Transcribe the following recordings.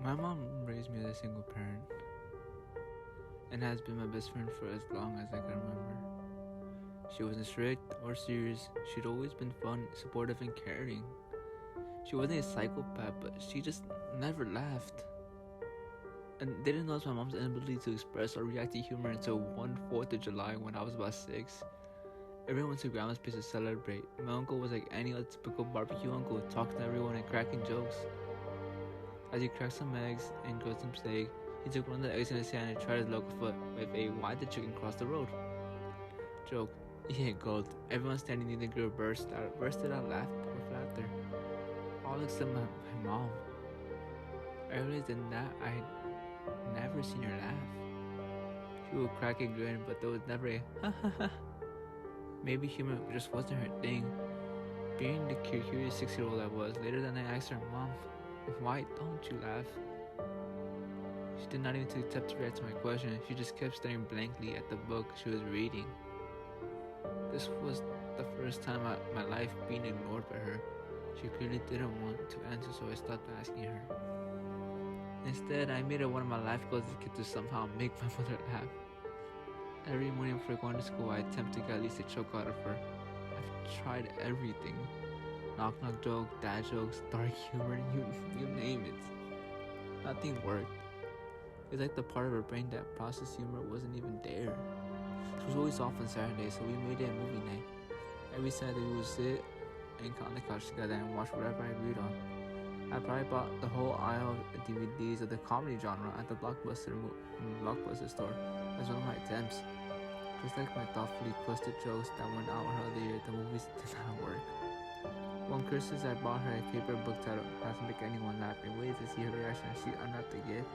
My mom raised me as a single parent and has been my best friend for as long as I can remember. She wasn't strict or serious. She'd always been fun, supportive, and caring. She wasn't a psychopath, but she just never laughed. And didn't notice my mom's inability to express or react to humor until one 4th of July when I was about 6. Everyone went to grandma's place to celebrate. My uncle was like any other typical barbecue uncle, talking to everyone and cracking jokes. As he cracked some eggs and grilled some steak, he took one of the eggs in his hand and tried his local foot with a "why'd the chicken cross the road?" joke. He had gulped. Everyone standing near the grill bursted out with laughter. All except my mom. I realized in that I had never seen her laugh. She would crack and grin, but there was never a ha ha ha. Maybe humor just wasn't her thing. Being the curious 6-year-old I was, later that night I asked her, "Mom, why don't you laugh?" She did not even attempt to react to my question. She just kept staring blankly at the book she was reading. This was the first time in my life being ignored by her. She clearly didn't want to answer, so I stopped asking her. Instead, I made it one of my life goals to somehow make my mother laugh. Every morning before going to school, I attempt to get at least a joke out of her. I've tried everything. Knock knock joke, dad jokes, dark humor, you name it. Nothing worked. It's like the part of her brain that processed humor wasn't even there. She was always off on Saturday, so we made it a movie night. Every Saturday we would sit and on the couch together and watch whatever I agreed on. I probably bought the whole aisle of DVDs of the comedy genre at the Blockbuster store as one of my attempts. Just like my thoughtfully twisted jokes that went out her other year, the movies did not work. One Christmas, I bought her a paper book titled "How to Make Anyone Laugh" and waited to see her reaction as she unwrapped the gift.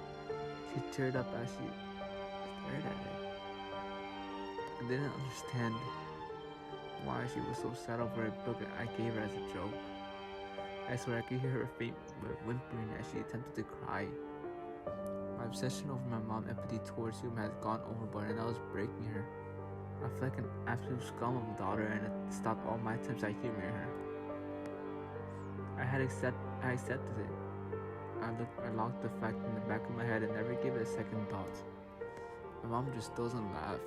She teared up as she stared at it. I didn't understand why she was so sad over a book I gave her as a joke. I swear I could hear her faint whimpering as she attempted to cry. My obsession over my mom's empathy towards him had gone overboard and I was breaking her. I felt like an absolute scum of a daughter and it stopped all my attempts at humoring her. I accepted it. I locked the fact in the back of my head and never gave it a second thought. My mom just doesn't laugh.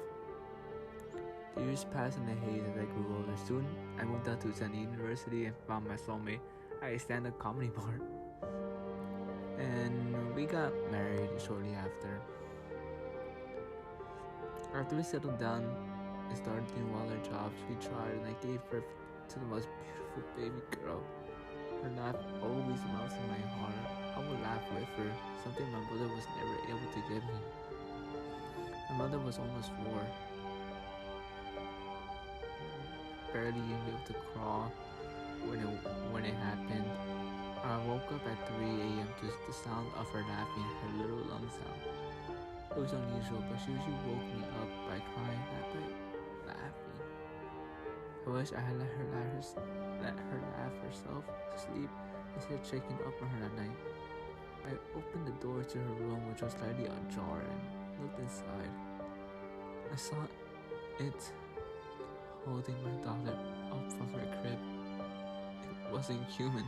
The years passed in a haze as I grew older. Soon, I moved on to attend university and found my soulmate at a stand-up comedy bar. And we got married shortly after. After we settled down and started doing all our jobs, we tried and I gave birth to the most beautiful baby girl. Her laugh always melts in my heart. I would laugh with her, something my mother was never able to give me. My mother was almost 4, barely even able to crawl when it happened. I woke up at 3 a.m. to the sound of her laughing, her little lungs out. It was unusual, but she usually woke me up by crying, not by laughing. I wish I had let her laugh herself to sleep instead of checking up on her that night. I opened the door to her room, which was slightly ajar, and looked inside. I saw it holding my daughter up from her crib. It wasn't human.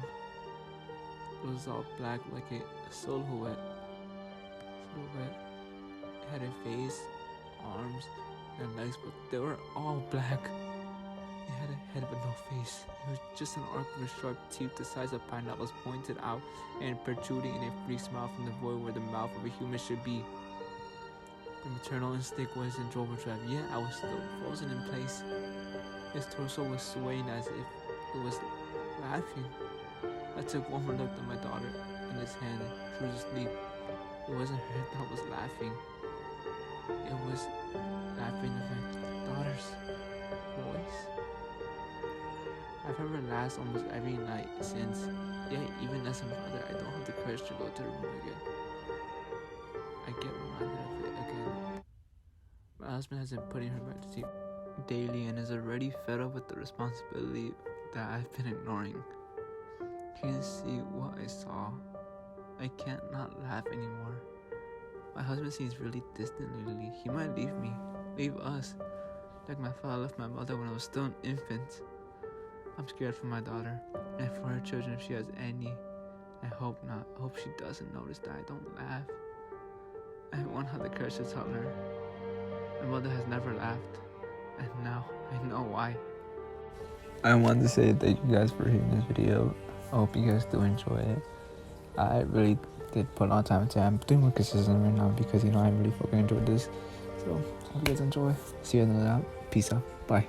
It was all black like a silhouette. It had a face, arms, and legs, but they were all black. It had a head but no face. It was just an arc of sharp teeth the size of pineapples pointed out and protruding in a freak smile from the void where the mouth of a human should be. The maternal instinct was in overdrive, yet I was still frozen in place. His torso was swaying as if it was laughing. I took one more look at my daughter in his hand. She was asleep. It wasn't her that was laughing. It was laughing at my daughter's voice. I've heard her laugh almost every night since, yet even as a mother, I don't have the courage to go to the room again. I get reminded of it again. My husband has been putting her back to sleep daily and is already fed up with the responsibility that I've been ignoring. Can you see what I saw? I can't not laugh anymore. My husband seems really distant lately. He might leave us, like my father left my mother when I was still an infant. I'm scared for my daughter and for her children if she has any I hope not. I hope she doesn't notice that I don't laugh. I won't have the courage to tell her. My mother has never laughed, and now I know why. I wanted to say thank you guys for hearing this video. I hope you guys do enjoy it. I really did put a lot of time into it. I'm doing more consistent right now because I really fucking enjoyed this. So hope you guys enjoy. See you in the next. Peace out. Bye.